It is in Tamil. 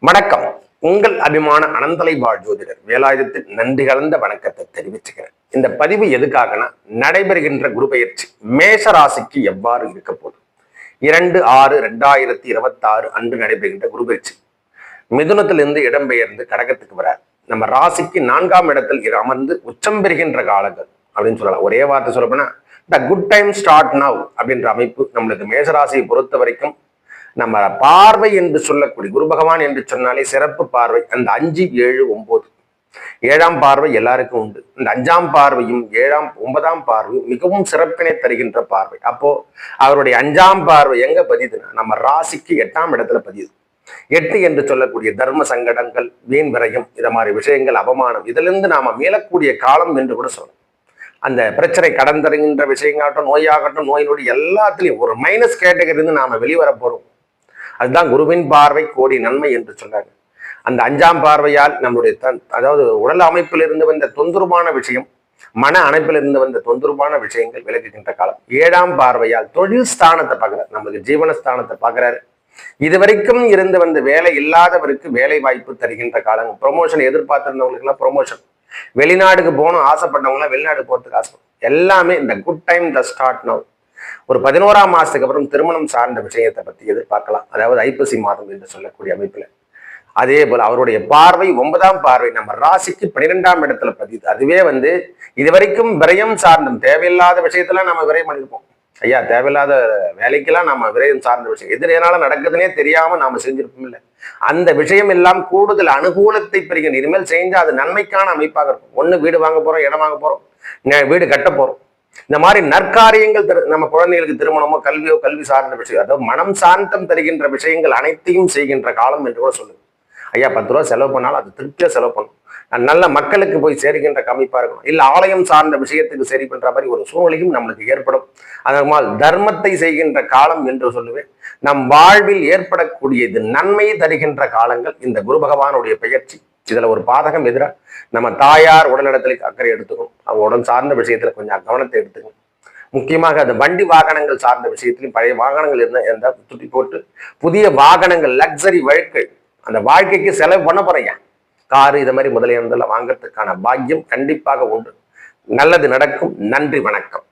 வணக்கம். உங்கள் அபிமான அனந்தலை வாழ் ஜோதிடர் வேலாயுதத்தில் நன்றி கலந்த வணக்கத்தை தெரிவிச்சுக்கிறேன். இந்த பதிவு எதுக்காகனா, நடைபெறுகின்ற குரு பெயர்ச்சி மேஷ ராசிக்கு எவ்வாறு இருக்க போகுது. 2/6/2026 அன்று நடைபெறுகின்ற குரு பெயர்ச்சி மிதுனத்திலிருந்து இடம்பெயர்ந்து கடகத்துக்கு வரார். நம்ம ராசிக்கு 4ஆம் இடத்தில் அமர்ந்து உச்சம் பெறுகின்ற காலங்கள் அப்படின்னு சொல்லலாம். ஒரே வார்த்தை சொல்லப்போனா the good time start now அப்படின்ற அமைப்பு நம்மளுக்கு மேஷராசியை பொறுத்த வரைக்கும் நம்ம பார்வை என்று சொல்லக்கூடிய குரு பகவான் என்று சொன்னாலே சிறப்பு பார்வை. அந்த 5, 7, 9 7ஆம் பார்வை எல்லாருக்கும் உண்டு. இந்த 5ஆம் பார்வையும் 7ஆம் 9ஆம் பார்வையும் மிகவும் சிறப்பினை தருகின்ற பார்வை. அப்போ அவருடைய 5ஆம் பார்வை எங்க பதியுதுன்னா நம்ம ராசிக்கு 8ஆம் இடத்துல பதியுது. 8 என்று சொல்லக்கூடிய தர்ம சங்கடங்கள், வீண் விரயம், இத மாதிரி விஷயங்கள், அவமானம், இதிலிருந்து நாம மீளக்கூடிய காலம் என்று கூட சொல்லலாம். அந்த பிரச்சனை கடந்தருகின்ற விஷயங்களாகட்டும், நோயாகட்டும், நோயினுடைய எல்லாத்துலையும் ஒரு மைனஸ் கேட்டகரி இருந்து நாம வெளிவர போறோம். அதுதான் குருவின் பார்வை கோடி நன்மை என்று சொன்னாங்க. அந்த 5ஆம் பார்வையால் நம்முடைய அதாவது உடல் அமைப்பில் இருந்து வந்த தொந்தரமான விஷயம், மன அமைப்பில் இருந்து வந்த தொந்தரமான விஷயங்கள் விலகுகின்ற காலம். 7ஆம் பார்வையால் தொழில் ஸ்தானத்தை பார்க்கிறார், நமக்கு ஜீவனஸ்தானத்தை பார்க்கிறாரு. இதுவரைக்கும் இருந்து வந்த வேலை இல்லாதவருக்கு வேலை வாய்ப்பு தருகின்ற காலம். ப்ரொமோஷன் எதிர்பார்த்திருந்தவங்களுக்கு எல்லாம் ப்ரொமோஷன், வெளிநாடுக்கு போகணும் ஆசைப்பட்டவங்களாம் வெளிநாடு போறதுக்கு ஆசைப்படும். எல்லாமே இந்த குட் டைம் த ஸ்டார்ட் நவ். ஒரு 11ஆம் மாசத்துக்கு அப்புறம் திருமணம் சார்ந்த விஷயத்தை பத்தி எதிர்பார்க்கலாம். அதாவது ஐப்பசி மாதம் என்று சொல்லக்கூடிய அமைப்புல. அதே போல அவருடைய பார்வை 9ஆம் பார்வை நம்ம ராசிக்கு 12ஆம் இடத்துல பதியுது. அதுவே இதுவரைக்கும் விரயம் சார்ந்தும் தேவையில்லாத விஷயத்தெல்லாம் நம்ம விரயம் பண்ணியிருப்போம். ஐயா, தேவையில்லாத வேலைக்கெல்லாம் நம்ம விரயம் சார்ந்த விஷயம் எதிரால நடக்குதுன்னே தெரியாம நாம செஞ்சிருப்போம். இல்லை, அந்த விஷயம் எல்லாம் கூடுதல் அனுகூலத்தை பெறுகிற. இனிமேல் செஞ்சா அது நன்மைக்கான அமைப்பாக இருக்கும். ஒண்ணு வீடு வாங்க போறோம், இடம் வாங்க போறோம், வீடு கட்ட போறோம். இந்த மாதிரி நற்காரியங்கள் நம்ம குழந்தைகளுக்கு திருமணமோ கல்வியோ கல்வி சார்ந்த விஷயம், அதாவது மனம் சாந்தம் தருகின்ற விஷயங்கள் அனைத்தையும் செய்கின்ற காலம் என்று கூட சொல்லுது. ஐயா, 10 ரூபா செலவு பண்ணாலும் அது திருப்தியா செலவு பண்ணும். நல்ல மக்களுக்கு போய் சேருகின்ற அமைப்பா இருக்கணும். இல்ல ஆலயம் சார்ந்த விஷயத்துக்கு சரி பண்ற மாதிரி ஒரு சூழ்நிலையும் நம்மளுக்கு ஏற்படும். அதனால் தர்மத்தை செய்கின்ற காலம் என்று சொல்லுவேன். நம் வாழ்வில் ஏற்படக்கூடியது நன்மையை தருகின்ற காலங்கள் இந்த குரு பகவானுடைய பெயர்ச்சி. இதுல ஒரு பாதகம் எதிராக நம்ம தாயார் உடல்நலத்திலே அக்கறை எடுத்துக்கணும். அவங்க உடல் சார்ந்த விஷயத்துல கொஞ்சம் கவனத்தை எடுத்துக்கணும். முக்கியமாக அந்த வண்டி வாகனங்கள் சார்ந்த விஷயத்திலும் பழைய வாகனங்கள் இருந்தால் துட்டி போட்டு புதிய வாகனங்கள், லக்ஸரி வாழ்க்கை, அந்த வாழ்க்கைக்கு செலவு பண்ண போறீங்க. காரு இதை மாதிரி முதலியெல்லாம் வாங்கறதுக்கான பாக்கியம் கண்டிப்பாக உண்டு. நல்லது நடக்கும். நன்றி, வணக்கம்.